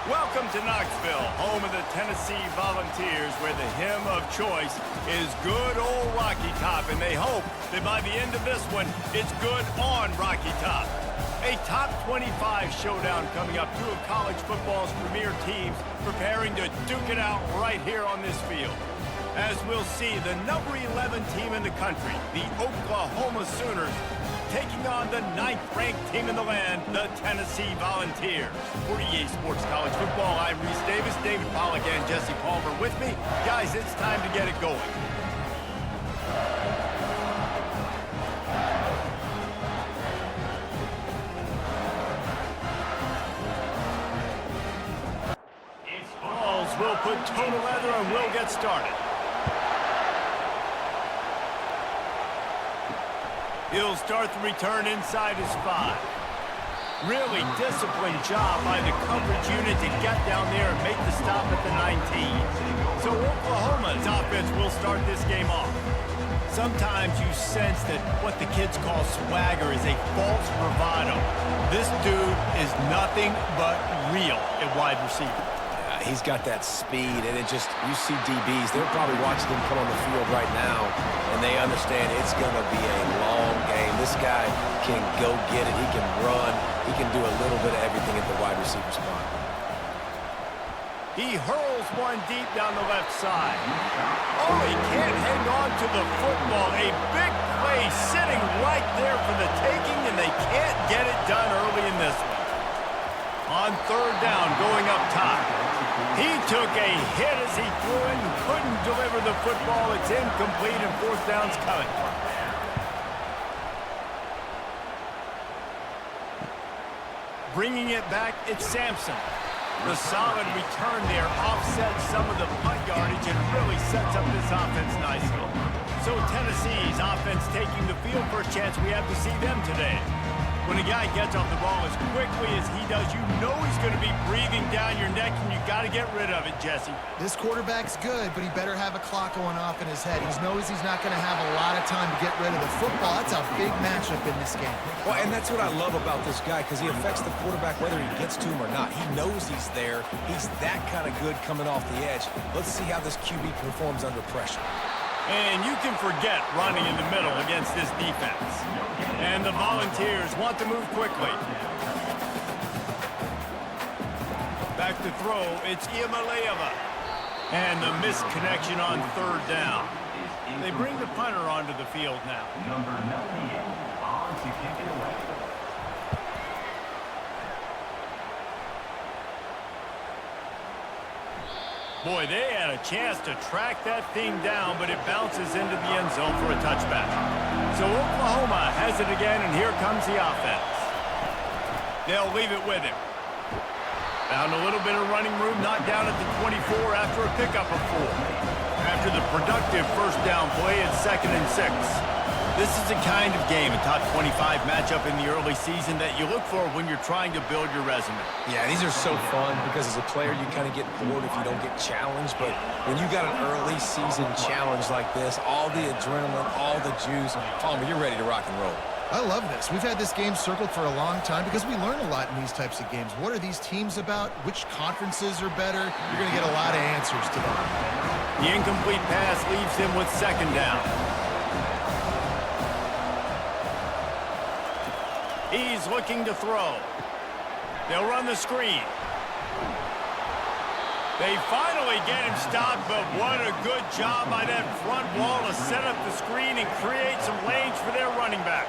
Welcome to Knoxville, home of the Tennessee Volunteers, where the hymn of choice is good old Rocky Top, and they hope that by the end of this one, it's good on Rocky Top. A top 25 showdown coming up, two of college football's premier teams preparing to duke it out right here on this field. As we'll see, the number 11 team in the country, the Oklahoma Sooners, taking on the 9th-ranked team in the land, the Tennessee Volunteers. For EA Sports College Football, I'm Reese Davis, David Pollack, and Jesse Palmer with me. Guys, it's time to get it going. Balls will put total leather and we'll get started. He'll start the return inside his 5. Really disciplined job by the coverage unit to get down there and make the stop at the 19. So Oklahoma's offense will start this game off. Sometimes you sense that what the kids call swagger is a false bravado. This dude is nothing but real at wide receiver. He's got that speed, and it just, you see DBs, they're probably watching him come on the field right now, and they understand it's going to be a long game. This guy can go get it. He can run. He can do a little bit of everything at the wide receiver spot. He hurls one deep down the left side. Oh, he can't hang on to the football. A big play sitting right there for the taking, and they can't get it done early in this one. On third down, going up top. He took a hit as he threw it and couldn't deliver the football. It's incomplete and fourth down's coming. Bringing it back, it's Sampson. The solid return there offsets some of the punt yardage and really sets up this offense nicely. So Tennessee's offense taking the field for a chance we have to see them today. When a guy gets off the ball as quickly as he does, you know he's going to be breathing down your neck, and you got to get rid of it, Jesse. This quarterback's good, but he better have a clock going off in his head. He knows he's not going to have a lot of time to get rid of the football. That's a big matchup in this game. Well, and that's what I love about this guy, because he affects the quarterback whether he gets to him or not. He knows he's there. He's that kind of good coming off the edge. Let's see how this QB performs under pressure. And you can forget running in the middle against this defense. And the Volunteers want to move quickly. Back to throw, it's Iamaleava. And the misconnection on third down. They bring the punter onto the field now. Number 98 on to kick it away. Boy, they had a chance to track that thing down, but it bounces into the end zone for a touchback. So Oklahoma has it again, and here comes the offense. They'll leave it with him. Found a little bit of running room, knocked down at the 24 after a pickup of 4. After the productive first down play, it's 2nd and 6. This is the kind of game, a top 25 matchup in the early season, that you look for when you're trying to build your resume. Yeah, these are so fun because as a player, you kind of get bored if you don't get challenged. But when you got an early season challenge like this, all the adrenaline, all the juice, Palmer, you're ready to rock and roll. I love this. We've had this game circled for a long time because we learn a lot in these types of games. What are these teams about? Which conferences are better? You're going to get a lot of answers to that. The incomplete pass leaves him with 2nd down. He's looking to throw. They'll run the screen. They finally get him stopped, but what a good job by that front wall to set up the screen and create some lanes for their running back.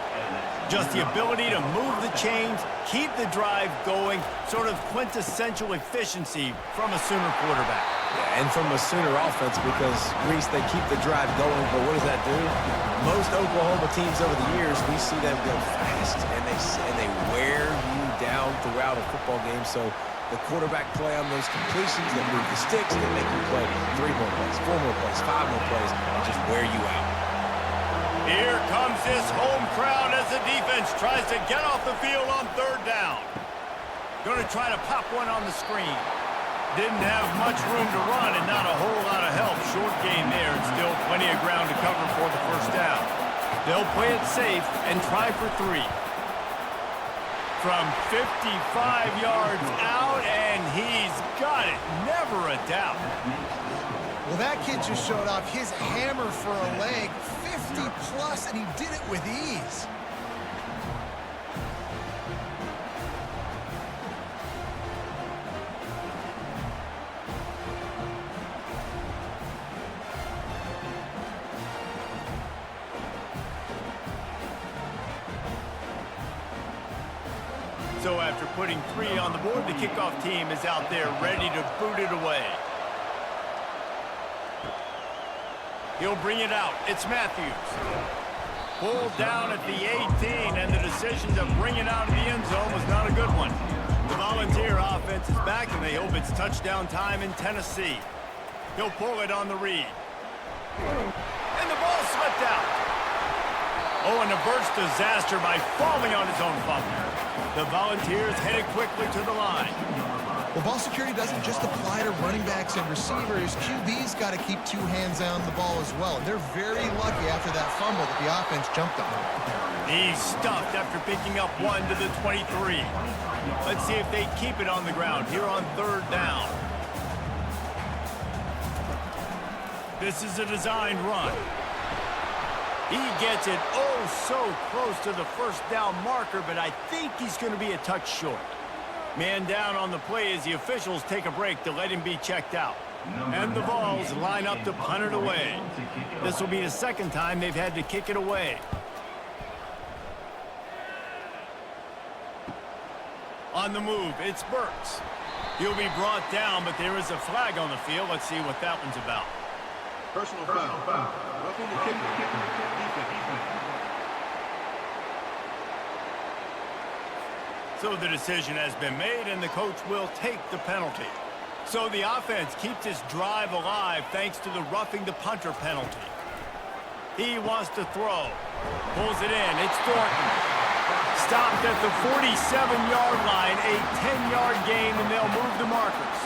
Just the ability to move the chains, keep the drive going, sort of quintessential efficiency from a Sooner quarterback. Yeah, and from a Sooner offense, because, Reese, they keep the drive going, but what does that do? Most Oklahoma teams over the years, we see them go fast, and they wear you down throughout a football game. So the quarterback play on those completions that move the sticks, that make you play 3 more plays, 4 more plays, 5 more plays, and just wear you out. Here comes this home crowd as the defense tries to get off the field on third down. Going to try to pop one on the screen. Didn't have much room to run and not a whole lot of help. Short game there and still plenty of ground to cover for the first down. They'll play it safe and try for 3. From 55 yards out, and he's got it. Never a doubt. Well, that kid just showed off his hammer for a leg, 50 plus, and he did it with ease. So after putting 3 on the board, the kickoff team is out there ready to boot it away. He'll bring it out. It's Matthews. Pulled down at the 18, and the decision to bring it out of the end zone was not a good one. The Volunteer offense is back, and they hope it's touchdown time in Tennessee. He'll pull it on the read. And the ball slipped out. Oh, and a burst disaster by falling on his own fumble. The Volunteers headed quickly to the line. Well, ball security doesn't just apply to running backs and receivers. QB's got to keep 2 hands on the ball as well. They're very lucky after that fumble that the offense jumped on. He's stuffed after picking up 1 to the 23. Let's see if they keep it on the ground here on 3rd down. This is a designed run. He gets it so close to the first down marker, but I think he's going to be a touch short. Man down on the play as the officials take a break to let him be checked out. And the Vols line up to punt it away. This will be the 2nd time they've had to kick it away. On the move, it's Burks. He'll be brought down, but there is a flag on the field. Let's see what that one's about. Personal foul. Roughing the kicker. So the decision has been made, and the coach will take the penalty. So the offense keeps this drive alive thanks to the roughing the punter penalty. He wants to throw. Pulls it in. It's Thornton. Stopped at the 47-yard line. A 10-yard gain, and they'll move the markers.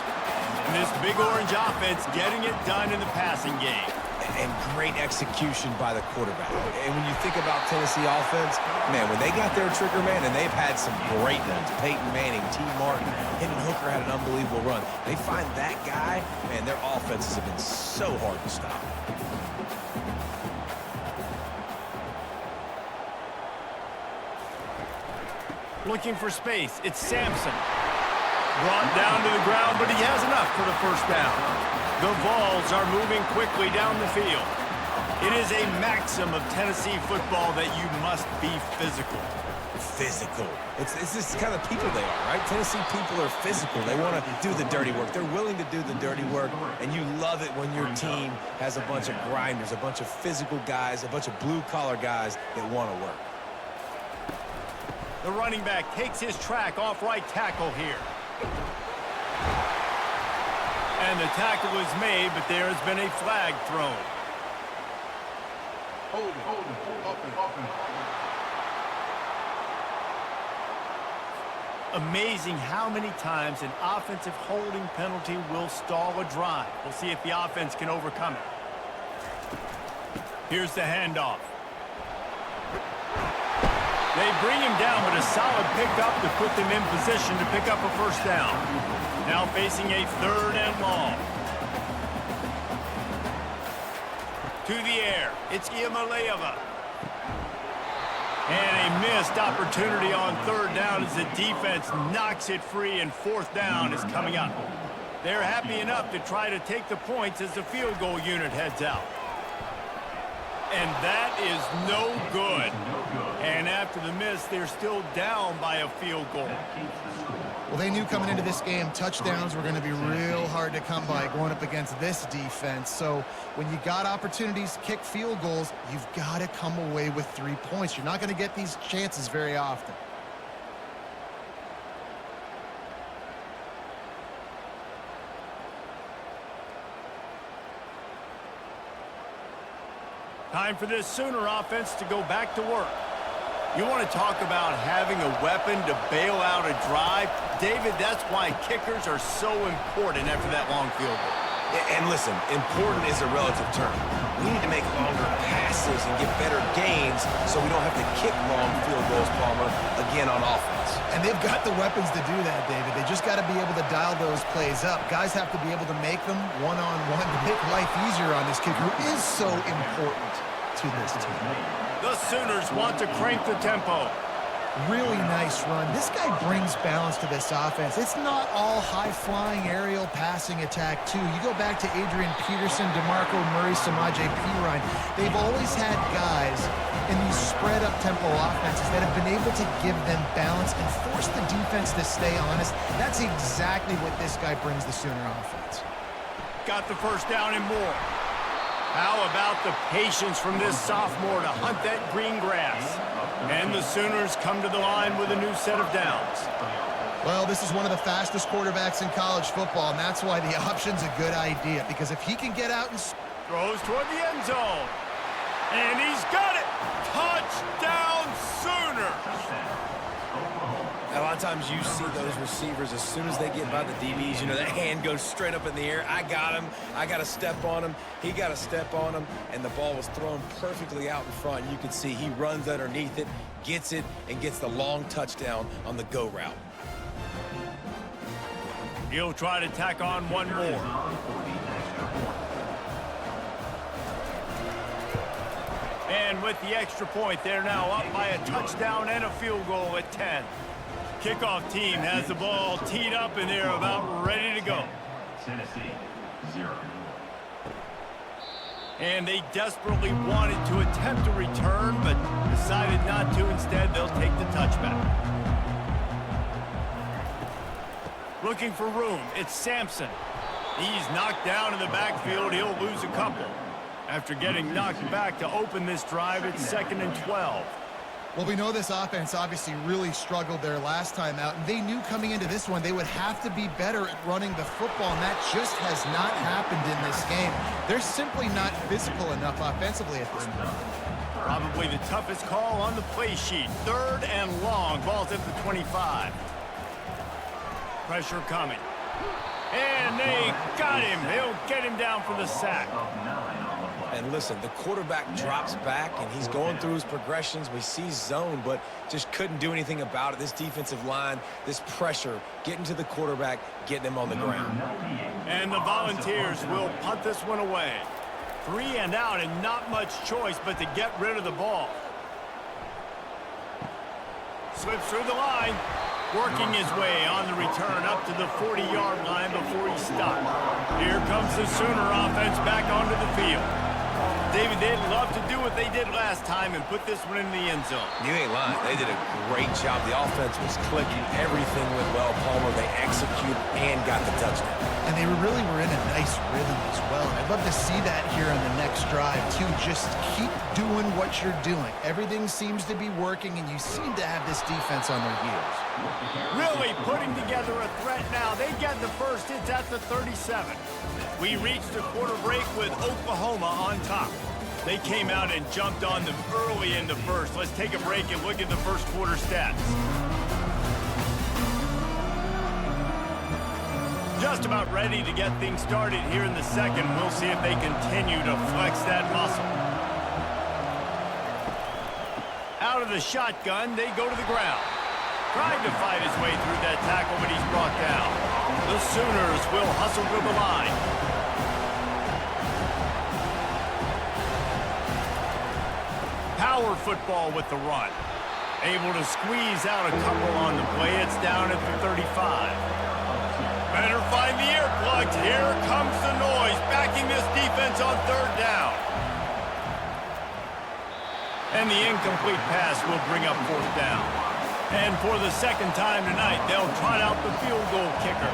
And this Big Orange offense getting it done in the passing game. And great execution by the quarterback. And when you think about Tennessee offense, man, when they got their trigger man, and they've had some great ones, Peyton Manning, T. Martin, Hendon Hooker had an unbelievable run. They find that guy, man, their offenses have been so hard to stop. Looking for space. It's Sampson. Brought down to the ground, but he has enough for the first down. The Vols are moving quickly down the field. It is a maxim of Tennessee football that you must be physical. Physical. It's just kind of people they are, right? Tennessee people are physical. They want to do the dirty work. They're willing to do the dirty work, and you love it when your team has a bunch of grinders, a bunch of physical guys, a bunch of blue-collar guys that want to work. The running back takes his track off right tackle here. And the tackle is made, but there has been a flag thrown. Hold it. Amazing how many times an offensive holding penalty will stall a drive. We'll see if the offense can overcome it. Here's the handoff. They bring him down, but a solid pickup to put them in position to pick up a first down. Now facing a 3rd and long. To the air, it's Iamaleava. And a missed opportunity on 3rd down as the defense knocks it free, and 4th down is coming up. They're happy enough to try to take the points as the field goal unit heads out. And that is no good. And after the miss, they're still down by a field goal. Well, they knew coming into this game touchdowns were going to be real hard to come by going up against this defense. So when you got opportunities to kick field goals, you've got to come away with 3 points. You're not going to get these chances very often. Time for this Sooner offense to go back to work. You want to talk about having a weapon to bail out a drive? David, that's why kickers are so important after that long field goal. And listen, important is a relative term. We need to make longer passes and get better gains so we don't have to kick long field goals, Palmer, again on offense. And they've got the weapons to do that, David. They just got to be able to dial those plays up. Guys have to be able to make them one-on-one to make life easier on this kid who is so important to this team. The Sooners want to crank the tempo. Really nice run. This guy brings balance to this offense. It's not all high-flying aerial passing attack, too. You go back to Adrian Peterson, DeMarco Murray, Samaje Perine. They've always had guys in these spread-up tempo offenses that have been able to give them balance and force the defense to stay honest. That's exactly what this guy brings the Sooner offense. Got the first down and more. How about the patience from this sophomore to hunt that green grass? And the Sooners come to the line with a new set of downs. Well, this is one of the fastest quarterbacks in college football, and that's why the option's a good idea, because if he can get out and Throws toward the end zone. And he's got it! Touchdown, Sooners! A lot of times you see those receivers, as soon as they get by the DBs, you know, that hand goes straight up in the air. I got him. I got to step on him. He got to step on him, and the ball was thrown perfectly out in front. You can see he runs underneath it, gets it, and gets the long touchdown on the go route. He'll try to tack on one more. And with the extra point, they're now up by a touchdown and a field goal at 10. Kickoff team has the ball teed up, and they're about ready to go. Tennessee, 0. And they desperately wanted to attempt a return, but decided not to. Instead, they'll take the touchback. Looking for room, it's Sampson. He's knocked down in the backfield. He'll lose a couple. After getting knocked back to open this drive, it's 2nd and 12. Well, we know this offense obviously really struggled their last time out, and they knew coming into this one they would have to be better at running the football, and that just has not happened in this game. They're simply not physical enough offensively at this point. Probably the toughest call on the play sheet. 3rd and long. Ball's at the 25. Pressure coming. And they got him. They'll get him down for the sack. And listen, the quarterback drops back, and he's going through his progressions. We see zone, but just couldn't do anything about it. This defensive line, this pressure, getting to the quarterback, getting him on the ground. And the Volunteers will punt this one away. 3 and out, and not much choice but to get rid of the ball. Slips through the line. Working his way on the return up to the 40-yard line before he stopped. Here comes the Sooner offense back onto the field. David, they'd love to do what they did last time and put this one in the end zone. You ain't lying. They did a great job. The offense was clicking. Everything went well. Palmer, they executed and got the touchdown. And they really were in a nice rhythm as well. And I'd love to see that here on the next drive, too. Just keep doing what you're doing. Everything seems to be working, and you seem to have this defense on their heels. Really putting together a threat now. They get the first. It's at the 37. We reached a quarter break with Oklahoma on top. They came out and jumped on them early in the first. Let's take a break and look at the first quarter stats. Just about ready to get things started here in the second. We'll see if they continue to flex that muscle. Out of the shotgun, they go to the ground. Trying to fight his way through that tackle, but he's brought down. The Sooners will hustle to the line. Power football with the run. Able to squeeze out a couple on the play. It's down at the 35. Better find the earplugs. Here comes the noise, backing this defense on 3rd down. And the incomplete pass will bring up 4th down. And for the second time tonight, they'll trot out the field goal kicker.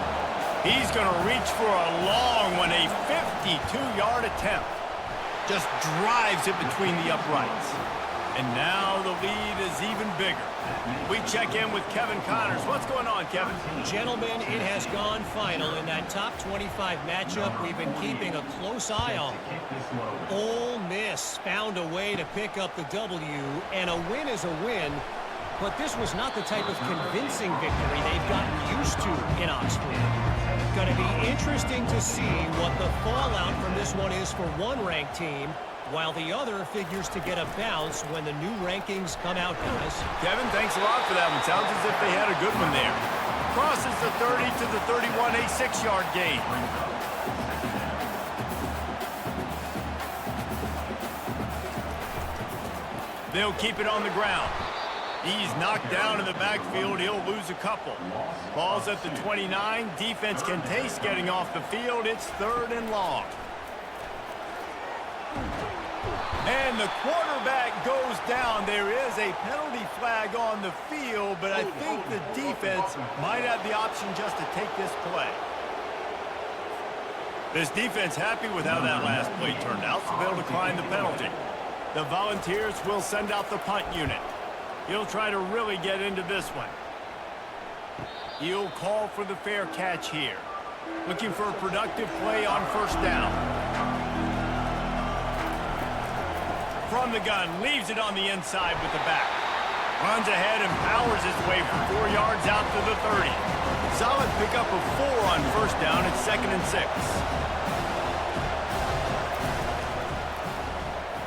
He's going to reach for a long one, a 52-yard attempt. Just drives it between the uprights. And now the lead is even bigger. We check in with Kevin Connors. What's going on, Kevin? Gentlemen, it has gone final in that top 25 matchup we've been keeping a close eye on. Ole Miss found a way to pick up the W, and a win is a win, but this was not the type of convincing victory they've gotten used to in Oxford. Going to be interesting to see what the fallout from this one is for one ranked team, while the other figures to get a bounce when the new rankings come out, guys. Kevin, thanks a lot for that one. Sounds as if they had a good one there. Crosses the 30 to the 31, a 6-yard gain. They'll keep it on the ground. He's knocked down in the backfield. He'll lose a couple. Ball's at the 29. Defense can taste getting off the field. It's 3rd and long. And the quarterback goes down. There is a penalty flag on the field, but I think the defense might have the option just to take this play. This defense happy with how that last play turned out, so they'll decline the penalty. The Volunteers will send out the punt unit. He'll try to really get into this one. He'll call for the fair catch here. Looking for a productive play on 1st down. From the gun, leaves it on the inside with the back. Runs ahead and powers his way for 4 yards out to the 30. Solid pickup of 4 on 1st down. It's 2nd and 6.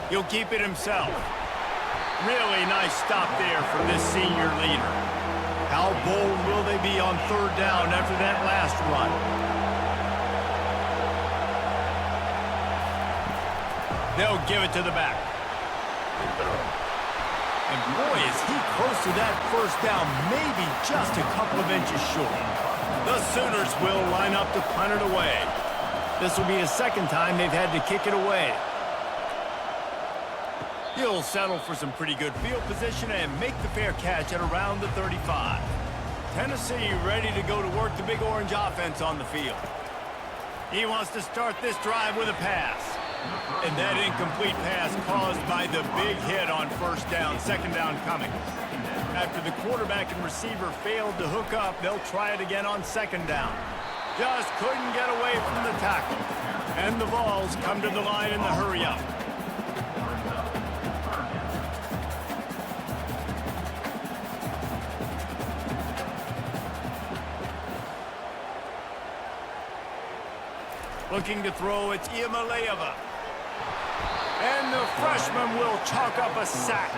He'll keep it himself. Really nice stop there from this senior leader. How bold will they be on 3rd down after that last run? They'll give it to the back. And boy, is he close to that 1st down, maybe just a couple of inches short. The Sooners will line up to punt it away. This will be the 2nd time they've had to kick it away. He'll settle for some pretty good field position and make the fair catch at around the 35. Tennessee ready to go to work the Big Orange offense on the field. He wants to start this drive with a pass. And that incomplete pass caused by the big hit on 1st down, 2nd down coming. After the quarterback and receiver failed to hook up, they'll try it again on 2nd down. Just couldn't get away from the tackle. And the Vols come to the line in the hurry-up. Looking to throw, it's Iamaleava. And the freshman will chalk up a sack.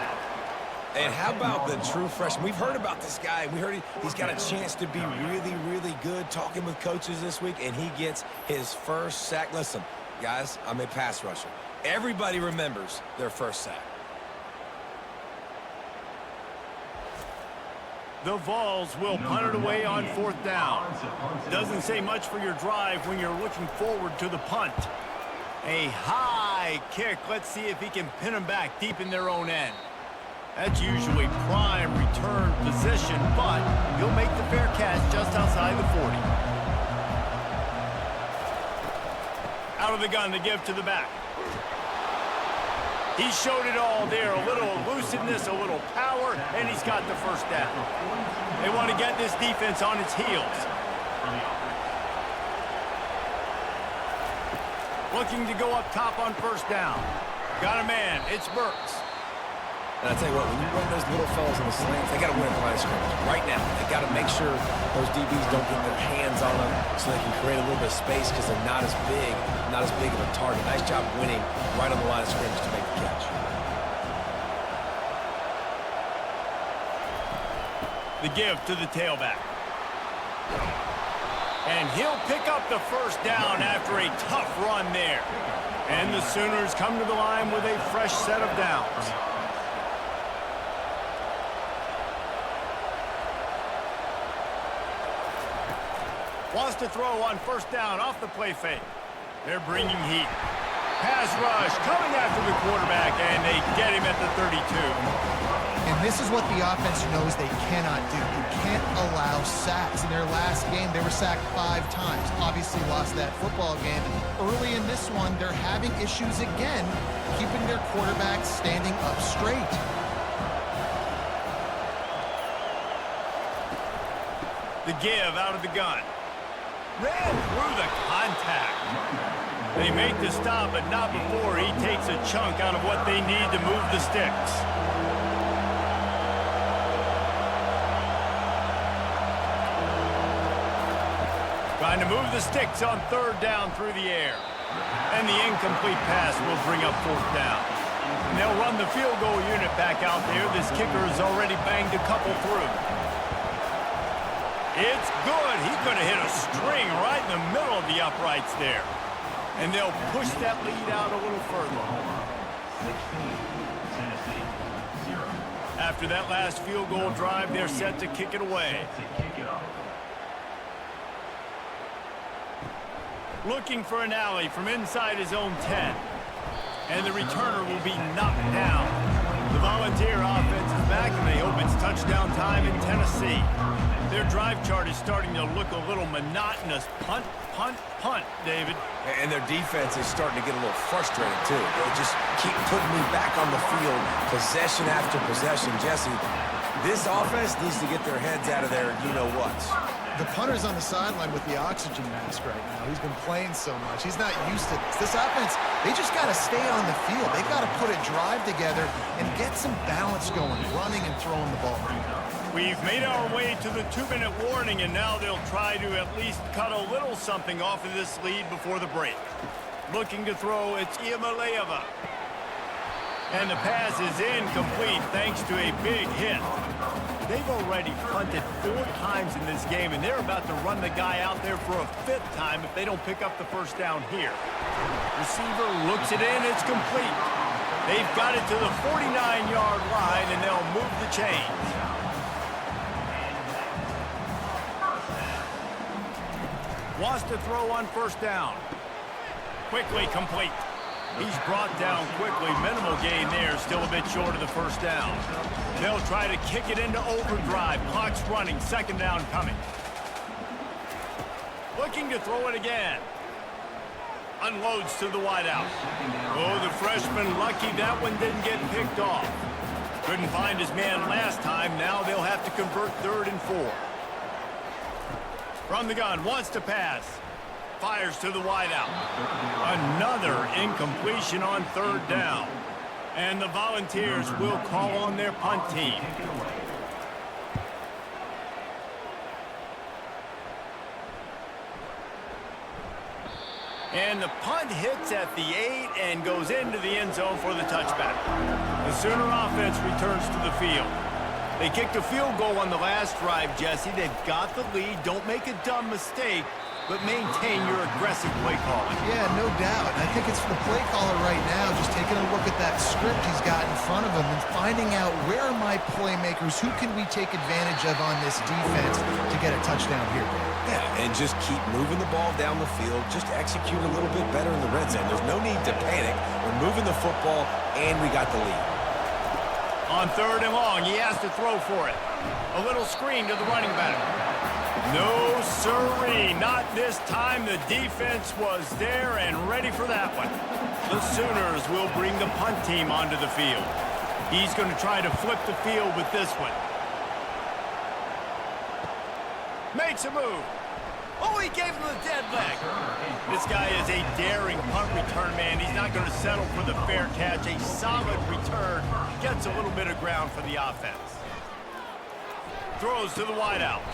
And how about the true freshman? We've heard about this guy. We heard he's got a chance to be really, really good talking with coaches this week, and he gets his 1st sack. Listen, guys, I'm a pass rusher. Everybody remembers their 1st sack. The Vols will punt it away on 4th down. Doesn't say much for your drive when you're looking forward to the punt. A high kick. Let's see if he can pin them back deep in their own end. That's usually prime return position, but he'll make the fair catch just outside the 40. Out of the gun to give to the back. He showed it all there. A little elusiveness, a little power, and he's got the 1st down. They want to get this defense on its heels. Looking to go up top on 1st down. Got a man. It's Burks. And I tell you what, when you run those little fellas in the slants, they got to win at the line of scrimmage. Right now, they got to make sure those DBs don't get their hands on them so they can create a little bit of space because they're not as big of a target. Nice job winning right on the line of scrimmage to make the catch. The give to the tailback. And he'll pick up the 1st down after a tough run there. And the Sooners come to the line with a fresh set of downs. Wants to throw on 1st down off the play fake. They're bringing heat. Pass rush coming after the quarterback, and they get him at the 32. And this is what the offense knows they cannot do. You can't allow sacks. In their last game, they were sacked 5 times. Obviously lost that football game. Early in this one, they're having issues again, keeping their quarterback standing up straight. The give out of the gun. Ran through the contact. They make the stop, but not before he takes a chunk out of what they need to move the sticks. Trying to move the sticks on 3rd down through the air. And the incomplete pass will bring up 4th down. And they'll run the field goal unit back out there. This kicker has already banged a couple through. It's good. He's going to hit a string right in the middle of the uprights there. And they'll push that lead out a little further. 16, Tennessee, 0. After that last field goal drive, they're set to kick it away. To kick it off. Looking for an alley from inside his own 10. And the returner will be knocked down. The Volunteer offense is back, and they hope it's touchdown time in Tennessee. Their drive chart is starting to look a little monotonous. Punt, punt, punt, David. And their defense is starting to get a little frustrated, too. They just keep putting me back on the field, possession after possession. Jesse, this offense needs to get their heads out of their you-know-whats. The punter's on the sideline with the oxygen mask right now. He's been playing so much. He's not used to this. This offense, they just got to stay on the field. They've got to put a drive together and get some balance going, running and throwing the ball. We've made our way to the 2-minute warning, and now they'll try to at least cut a little something off of this lead before the break. Looking to throw, it's Iamaleava. And the pass is incomplete thanks to a big hit. They've already punted 4 times in this game, and they're about to run the guy out there for a 5th time if they don't pick up the first down here. Receiver looks it in, it's complete. They've got it to the 49-yard line, and they'll move the chains. Wants to throw on 1st down. Quickly complete. He's brought down quickly. Minimal gain there. Still a bit short of the 1st down. They'll try to kick it into overdrive. Clock's running. 2nd down coming. Looking to throw it again. Unloads to the wideout. Oh, the freshman lucky that one didn't get picked off. Couldn't find his man last time. Now they'll have to convert 3rd and 4. From the gun. Wants to pass. Fires to the wideout. Another incompletion on 3rd down. And the Volunteers will call on their punt team. And the punt hits at the 8 and goes into the end zone for the touchback. The Sooner offense returns to the field. They kicked a field goal on the last drive, Jesse. They've got the lead. Don't make a dumb mistake, but maintain your aggressive play calling. Yeah, no doubt. I think it's the play caller right now, just taking a look at that script he's got in front of him and finding out where are my playmakers, who can we take advantage of on this defense to get a touchdown here. Yeah, and just keep moving the ball down the field. Just execute a little bit better in the red zone. There's no need to panic. We're moving the football, and we got the lead. On 3rd and long, he has to throw for it. A little screen to the running back. No, sirree, not this time. The defense was there and ready for that one. The Sooners will bring the punt team onto the field. He's going to try to flip the field with this one. Makes a move. Oh, he gave him the dead leg. This guy is a daring punt return man. He's not going to settle for the fair catch. A solid return. Gets a little bit of ground for the offense. Throws to the wideout.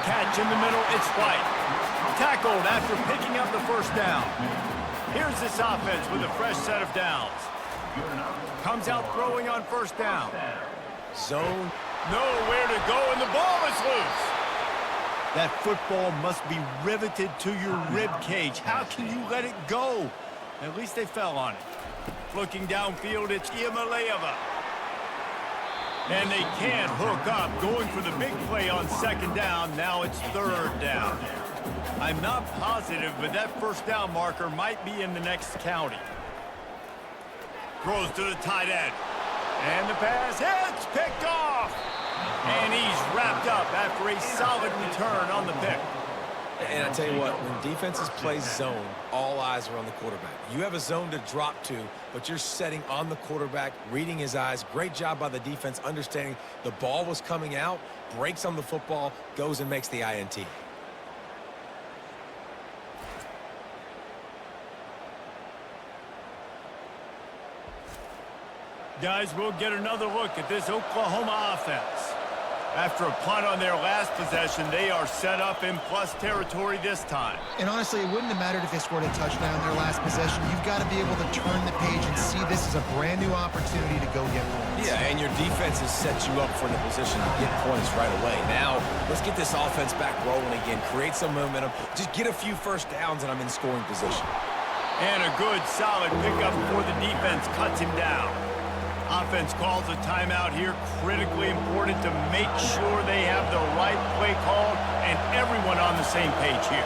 Catch in the middle, it's White. Tackled after picking up the 1st down. Here's this offense with a fresh set of downs. Comes out throwing on 1st down. Zone. Nowhere to go, and the ball is loose. That football must be riveted to your rib cage. How can you let it go? At least they fell on it. Looking downfield, it's Iamaleava. And they can't hook up. Going for the big play on 2nd down. Now it's 3rd down. I'm not positive, but that 1st down marker might be in the next county. Throws to the tight end. And the pass hits, picked off. And he's wrapped up after a solid return on the pick. And I tell you what, when defenses play zone, all eyes are on the quarterback. You have a zone to drop to, but you're setting on the quarterback, reading his eyes. Great job by the defense, understanding the ball was coming out, breaks on the football, goes and makes the INT. Guys, we'll get another look at this Oklahoma offense. After a punt on their last possession, they are set up in plus territory this time. And honestly, it wouldn't have mattered if they scored a touchdown their last possession. You've got to be able to turn the page and see this as a brand new opportunity to go get points. Yeah, and your defense has set you up for the position to get points right away. Now, let's get this offense back rolling again, create some momentum, just get a few first downs, and I'm in scoring position. And a good, solid pickup before the defense cuts him down. Offense calls a timeout here. Critically important to make sure they have the right play called and everyone on the same page here.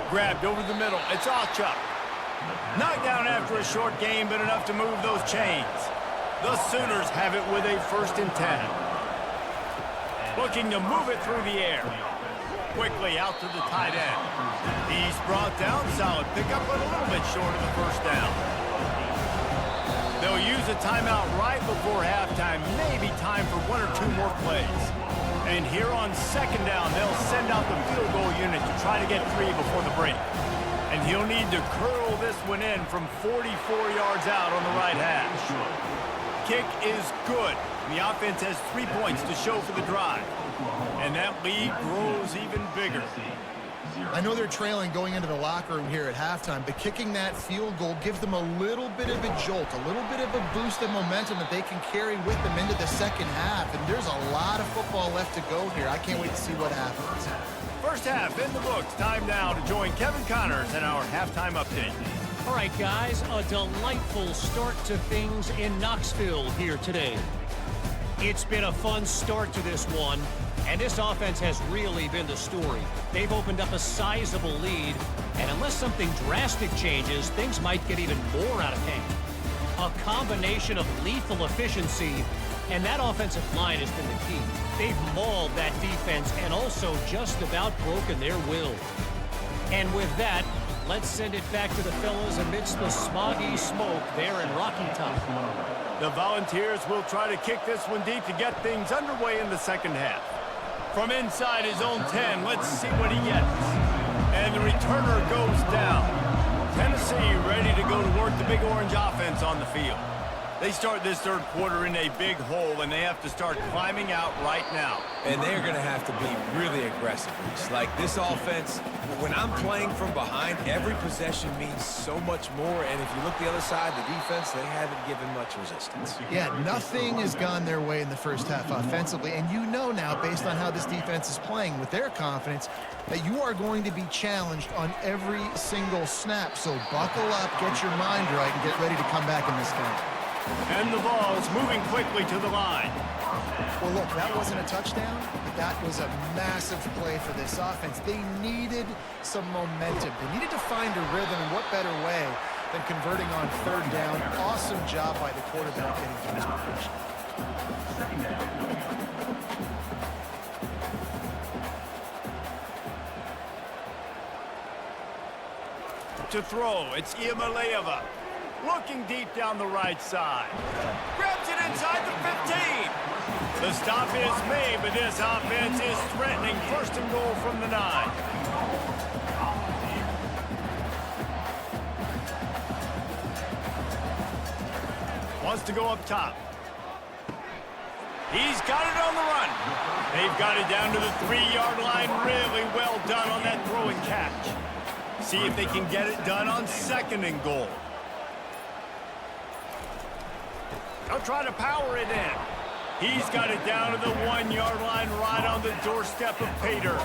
Grabbed over the middle. It's Allchuck. Knocked down after a short game, but enough to move those chains. The Sooners have it with a 1st and 10. Looking to move it through the air. Quickly out to the tight end. He's brought down. Solid pickup, but a little bit short of the first down. They'll use a timeout right before halftime. Maybe time for 1 or 2 more plays. And here on 2nd down, they'll send out the field goal unit to try to get 3 before the break. And he'll need to curl this one in from 44 yards out on the right hash. Kick is good. The offense has 3 points to show for the drive. And that lead grows even bigger. I know they're trailing going into the locker room here at halftime, but kicking that field goal gives them a little bit of a jolt, a little bit of a boost of momentum that they can carry with them into the second half. And there's a lot of football left to go here. I can't wait to see what happens. First half in the books. Time now to join Kevin Connors in our halftime update. All right, guys, a delightful start to things in Knoxville here today. It's been a fun start to this one. And this offense has really been the story. They've opened up a sizable lead, and unless something drastic changes, things might get even more out of hand. A combination of lethal efficiency, and that offensive line has been the key. They've mauled that defense and also just about broken their will. And with that, let's send it back to the fellas amidst the smoggy smoke there in Rocky Top. The Volunteers will try to kick this one deep to get things underway in the second half. From inside his own 10, let's see what he gets. And the returner goes down. Tennessee ready to go to work the Big Orange offense on the field. They start this third quarter in a big hole, and they have to start climbing out right now. And they're going to have to be really aggressive. Like this offense, when I'm playing from behind, every possession means so much more. And if you look the other side, the defense, they haven't given much resistance. Yeah, nothing has gone their way in the first half offensively. And you know now, based on how this defense is playing with their confidence, that you are going to be challenged on every single snap. So buckle up, get your mind right, and get ready to come back in this game. And the ball's moving quickly to the line. Well, look, that wasn't a touchdown, but that was a massive play for this offense. They needed some momentum. They needed to find a rhythm, and what better way than converting on 3rd down. Awesome job by the quarterback getting to his position. To throw, it's Iamaleava. Looking deep down the right side. Grabs it inside the 15. The stop is made, but this offense is threatening 1st and goal from the 9. Wants to go up top. He's got it on the run. They've got it down to the 3-yard line. Really well done on that throw and catch. See if they can get it done on 2nd and goal. They'll try to power it in. He's got it down to the 1-yard line right on the doorstep of Pater.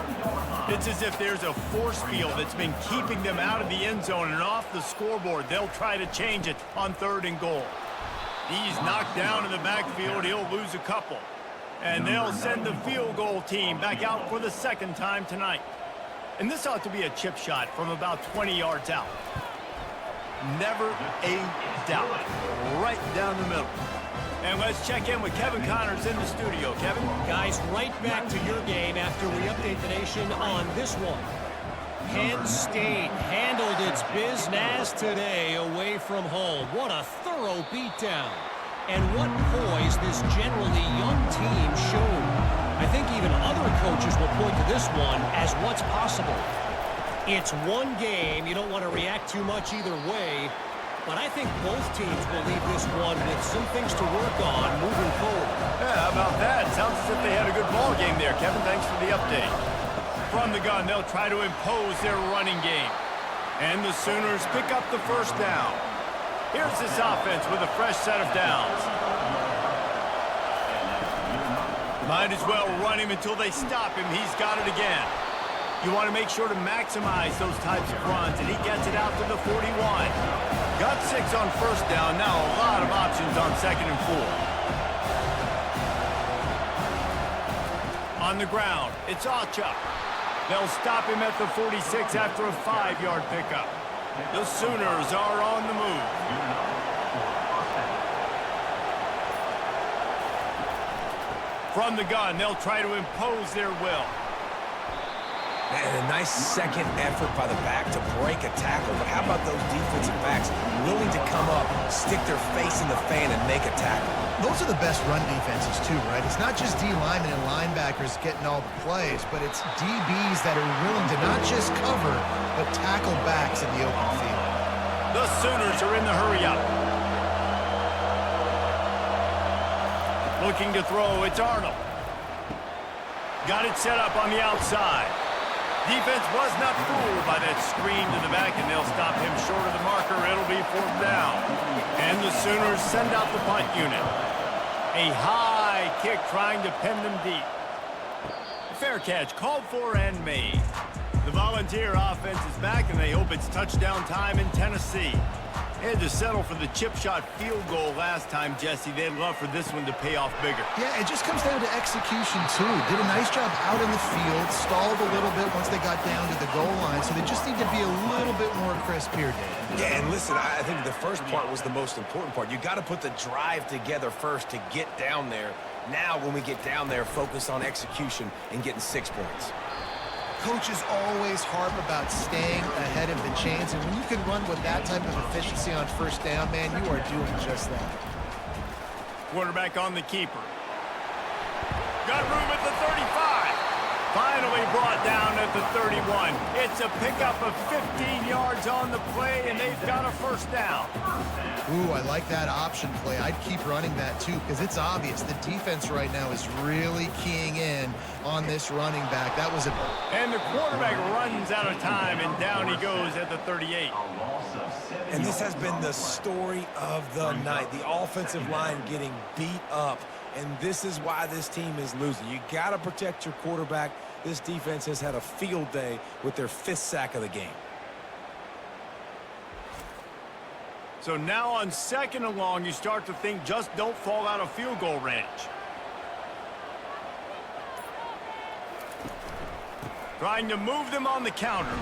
It's as if there's a force field that's been keeping them out of the end zone and off the scoreboard. They'll try to change it on 3rd and goal. He's knocked down in the backfield. He'll lose a couple. And they'll send the field goal team back out for the 2nd time tonight. And this ought to be a chip shot from about 20 yards out. Never a doubt. Right down the middle. And let's check in with Kevin Connors in the studio. Kevin? Guys, right back to your game after we update the nation on this one. Penn State handled its business today away from home. What a thorough beatdown. And what poise this generally young team showed. I think even other coaches will point to this one as what's possible. It's one game. You don't want to react too much either way. but I think both teams will leave this one with some things to work on moving forward. Yeah, how about that? Sounds as if they had a good ball game there, Kevin. Thanks for the update. From the gun, they'll try to impose their running game. And the Sooners pick up the first down. Here's this offense with a fresh set of downs. Might as well run him until they stop him. He's got it again. You want to make sure to maximize those types of runs, and he gets it out to the 41. Got 6 on first down. Now a lot of options on 2nd and 4. On the ground, it's Alchuk. They'll stop him at the 46 after a 5-yard pickup. The Sooners are on the move. From the gun, they'll try to impose their will. And a nice second effort by the back to break a tackle. But how about those defensive backs willing to come up, stick their face in the fan, and make a tackle? Those are the best run defenses, too, right? It's not just D linemen and linebackers getting all the plays, but it's DBs that are willing to not just cover, but tackle backs in the open field. The Sooners are in the hurry-up. Looking to throw, it's Arnold. Got it set up on the outside. Defense was not fooled by that screen to the back, and they'll stop him short of the marker. It'll be 4th down. And the Sooners send out the punt unit. A high kick trying to pin them deep. Fair catch called for and made. The Volunteer offense is back, and they hope it's touchdown time in Tennessee. They had to settle for the chip shot field goal last time, Jesse. They'd love for this one to pay off bigger. Yeah, it just comes down to execution, too. Did a nice job out in the field, stalled a little bit once they got down to the goal line, so they just need to be a little bit more crisp here, Dave. Yeah, and listen, I think the first part was the most important part. You got to put the drive together first to get down there. Now, when we get down there, focus on execution and getting 6 points. Coaches always harp about staying ahead of the chains, and when you can run with that type of efficiency on first down, man, you are doing just that. Quarterback on the keeper. Got room at the 35. Finally brought down at the 31. It's a pickup of 15 yards on the play, and they've got a first down. Ooh, I like that option play. I'd keep running that, too, because it's obvious the defense right now is really keying in on this running back. That was a... And the quarterback runs out of time, and down he goes at the 38. And this has been the story of the night. The offensive line getting beat up. And this is why this team is losing. You got to protect your quarterback. This defense has had a field day with their 5th sack of the game. So now on 2nd and long, you start to think just don't fall out of field goal range. Trying to move them on the counter.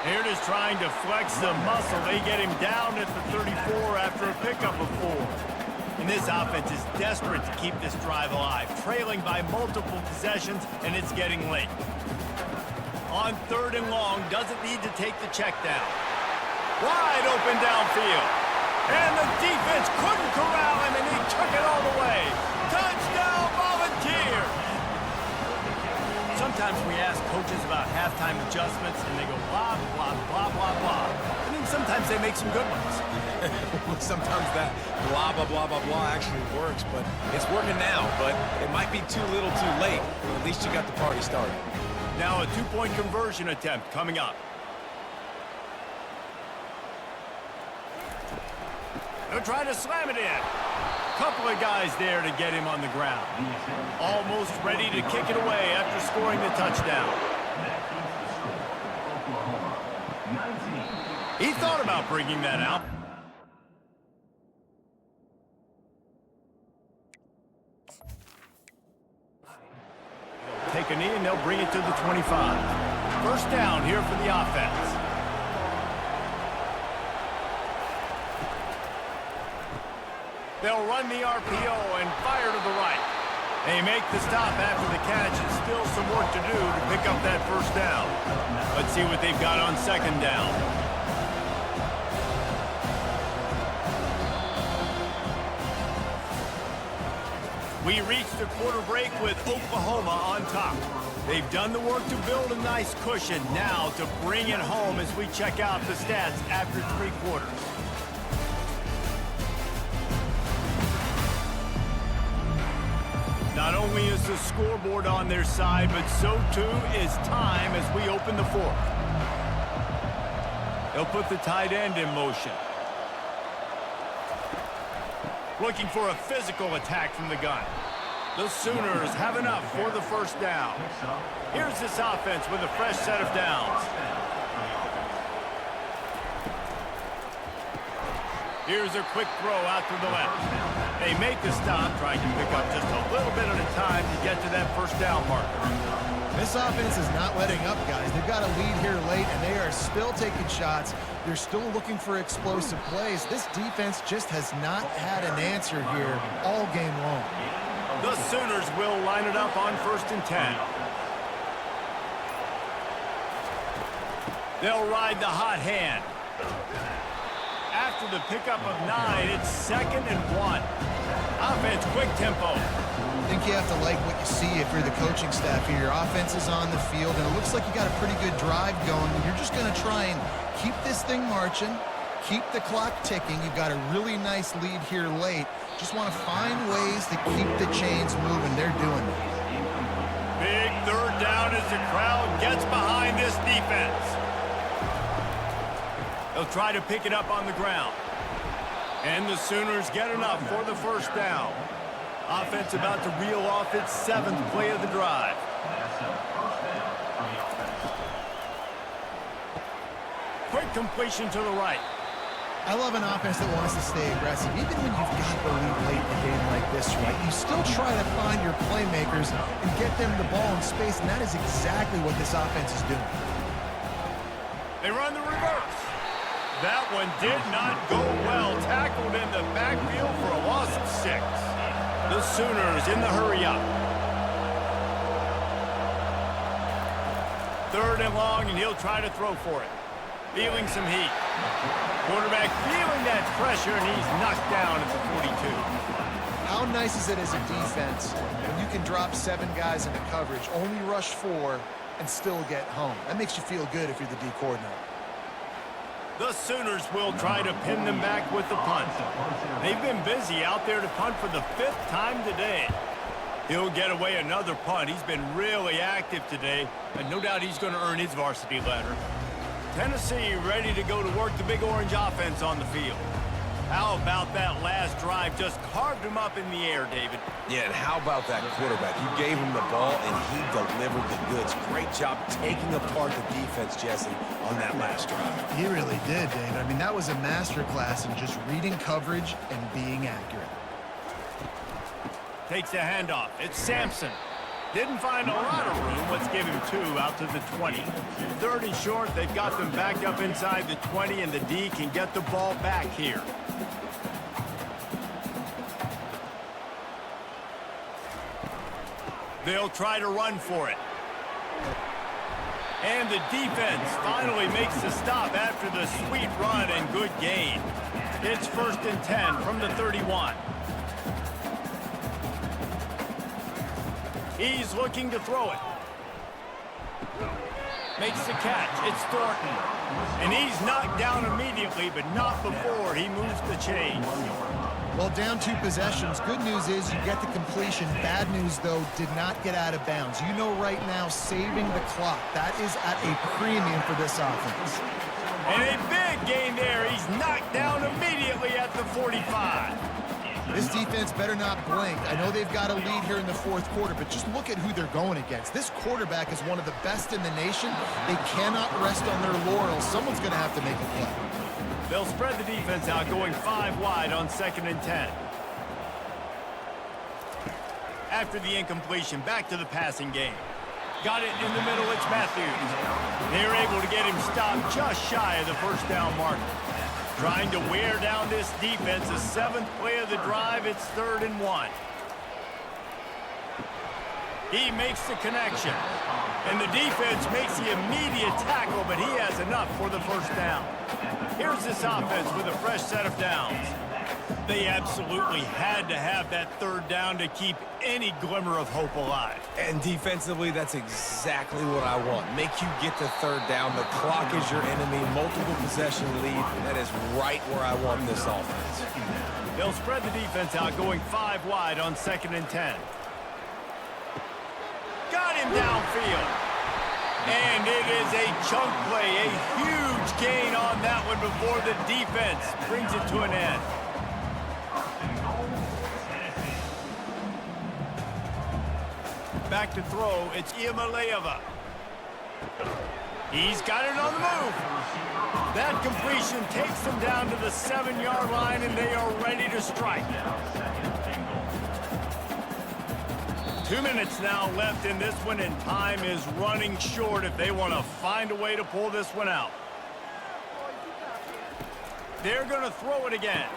Here it is trying to flex the muscle. They get him down at the 34 after a pickup of 4. And this offense is desperate to keep this drive alive, trailing by multiple possessions, and it's getting late. On 3rd and long, doesn't need to take the check down. Wide open downfield. And the defense couldn't corral him, and he took it all the way. Touchdown, Volunteers! Sometimes we ask coaches about halftime adjustments, and they go blah, blah, blah, blah, blah. And then sometimes they make some good ones. Sometimes that blah, blah, blah, blah, blah actually works, but it's working now. But it might be too little too late. Well, at least you got the party started. Now a 2-point conversion attempt coming up. They're trying to slam it in. Couple of guys there to get him on the ground. Almost ready to kick it away after scoring the touchdown. He thought about bringing that out. Take a knee and they'll bring it to the 25. First down here for the offense. They'll run the RPO and fire to the right. They make the stop after the catch, and still some work to do to pick up that first down. Let's see what they've got on 2nd down. We reach the quarter break with Oklahoma on top. They've done the work to build a nice cushion. Now to bring it home as we check out the stats after 3 quarters. Not only is the scoreboard on their side, but so too is time as we open the fourth. They'll put the tight end in motion. Looking for a physical attack from the gun. The Sooners have enough for the first down. Here's this offense with a fresh set of downs. Here's a quick throw out to the left. They make the stop, trying to pick up just a little bit at a time to get to that first down marker. This offense is not letting up, guys. They've got a lead here late, and they are still taking shots. They're still looking for explosive plays. This defense just has not had an answer here all game long. The Sooners will line it up on 1st and 10. They'll ride the hot hand. After the pickup of 9, it's 2nd and 1. Offense, quick tempo. I think you have to like what you see if you're the coaching staff here. Your offense is on the field, and it looks like you got a pretty good drive going. You're just going to try and keep this thing marching, keep the clock ticking. You've got a really nice lead here late. Just want to find ways to keep the chains moving. They're doing it. Big 3rd down as the crowd gets behind this defense. They'll try to pick it up on the ground. And the Sooners get enough for the first down. Offense about to reel off its 7th play of the drive. Quick completion to the right. I love an offense that wants to stay aggressive. Even when you've got the lead late in a game like this, right, you still try to find your playmakers and get them the ball in space, and that is exactly what this offense is doing. They run the reverse. That one did not go well. Tackled in the backfield for a loss of 6. The Sooners in the hurry up. 3rd and long, and he'll try to throw for it. Feeling some heat. Quarterback feeling that pressure, and he's knocked down at the 42. How nice is it as a defense when you can drop 7 guys into coverage, only rush 4, and still get home? That makes you feel good if you're the D coordinator. The Sooners will try to pin them back with the punt. They've been busy out there to punt for the 5th time today. He'll get away another punt. He's been really active today, and no doubt he's going to earn his varsity letter. Tennessee ready to go to work the Big Orange offense on the field. How about that last drive? Just carved him up in the air, David. Yeah, and how about that quarterback? You gave him the ball, and he delivered the goods. Great job taking apart the defense, Jesse, on that last drive. He really did, David. I mean, that was a masterclass in just reading coverage and being accurate. Takes a handoff. It's Sampson. Didn't find a lot of room. Let's give him 2 out to the 20. 3rd and short. They've got them back up inside the 20, and the D can get the ball back here. They'll try to run for it. And the defense finally makes the stop after the sweet run and good gain. It's 1st and 10 from the 31. He's looking to throw it. Makes the catch. It's Thornton. And he's knocked down immediately, but not before he moves the chains. Well, down 2 possessions. Good news is you get the completion. Bad news, though, did not get out of bounds. You know right now, saving the clock. That is at a premium for this offense. And a big gain there. He's knocked down immediately at the 45. This defense better not blink. I know they've got a lead here in the 4th quarter, but just look at who they're going against. This quarterback is one of the best in the nation. They cannot rest on their laurels. Someone's going to have to make a play. They'll spread the defense out, going 5 wide on 2nd and 10. After the incompletion, back to the passing game. Got it in the middle, it's Matthews. They're able to get him stopped just shy of the first down marker. Trying to wear down this defense. The 7th play of the drive, it's 3rd and 1. He makes the connection. And the defense makes the immediate tackle, but he has enough for the first down. Here's this offense with a fresh set of downs. They absolutely had to have that 3rd down to keep any glimmer of hope alive. And defensively, that's exactly what I want. Make you get the 3rd down. The clock is your enemy. Multiple possession lead. That is right where I want this offense. They'll spread the defense out, going 5 wide on 2nd and 10. got him downfield. And it is a chunk play, a huge gain on that one before the defense brings it to an end. Back to throw, it's Iamaleava. He's got it on the move. That completion takes them down to the 7-yard line, and they are ready to strike. 2 minutes now left in this one, and time is running short if they want to find a way to pull this one out. They're going to throw it again.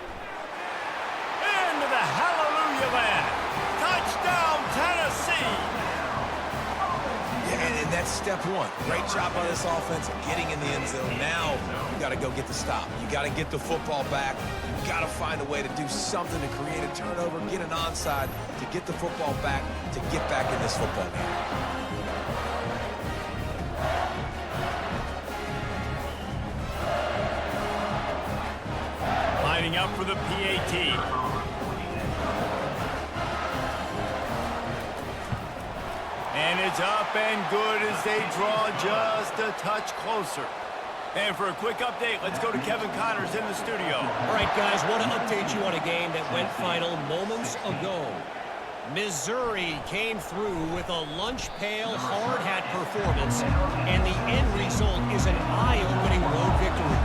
Into the hallelujah land. Touchdown, Tennessee. And that's step one. Great job by this offense getting in the end zone. Now you got to go get the stop. You got to get the football back. You got to find a way to do something to create a turnover, get an onside, to get the football back, to get back in this football game. Lining up for the PAT. And it's up and good as they draw just a touch closer. And for a quick update, let's go to Kevin Connors in the studio. All right, guys, want to update you on a game that went final moments ago. Missouri came through with a lunch pail hard hat performance, and the end result is an eye-opening road victory.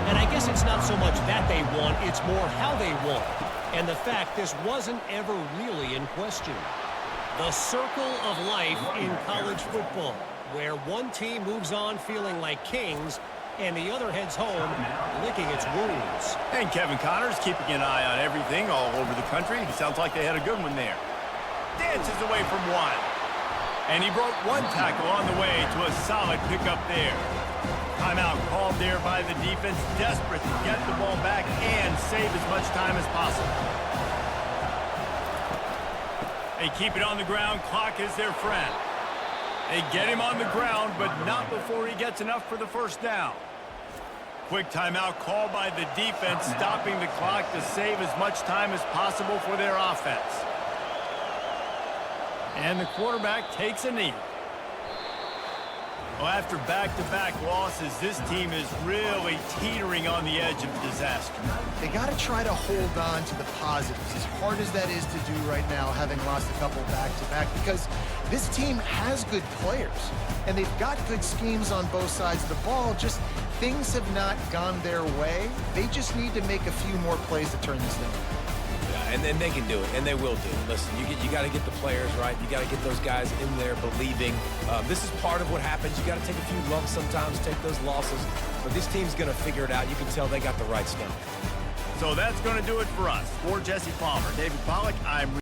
And I guess it's not so much that they won, it's more how they won. And the fact this wasn't ever really in question. The circle of life in college football, where one team moves on feeling like kings and the other heads home licking its wounds. And Kevin Connors keeping an eye on everything all over the country. It sounds like they had a good one there. Dances away from one. And he broke one tackle on the way to a solid pickup there. Timeout called there by the defense, desperate to get the ball back and save as much time as possible. They keep it on the ground. Clock is their friend. They get him on the ground, but not before he gets enough for the first down. Quick timeout called by the defense, stopping the clock to save as much time as possible for their offense. And the quarterback takes a knee. Well, after back-to-back losses, this team is really teetering on the edge of disaster. They got to try to hold on to the positives, as hard as that is to do right now, having lost a couple back-to-back, because this team has good players, and they've got good schemes on both sides of the ball. Just things have not gone their way. They just need to make a few more plays to turn this thing around. And then they can do it, and they will do it. Listen, you got to get the players right. You got to get those guys in there believing. This is part of what happens. You got to take a few lumps sometimes, take those losses. But this team's going to figure it out. You can tell they got the right stuff. So that's going to do it for us. For Jesse Palmer, David Pollack, I'm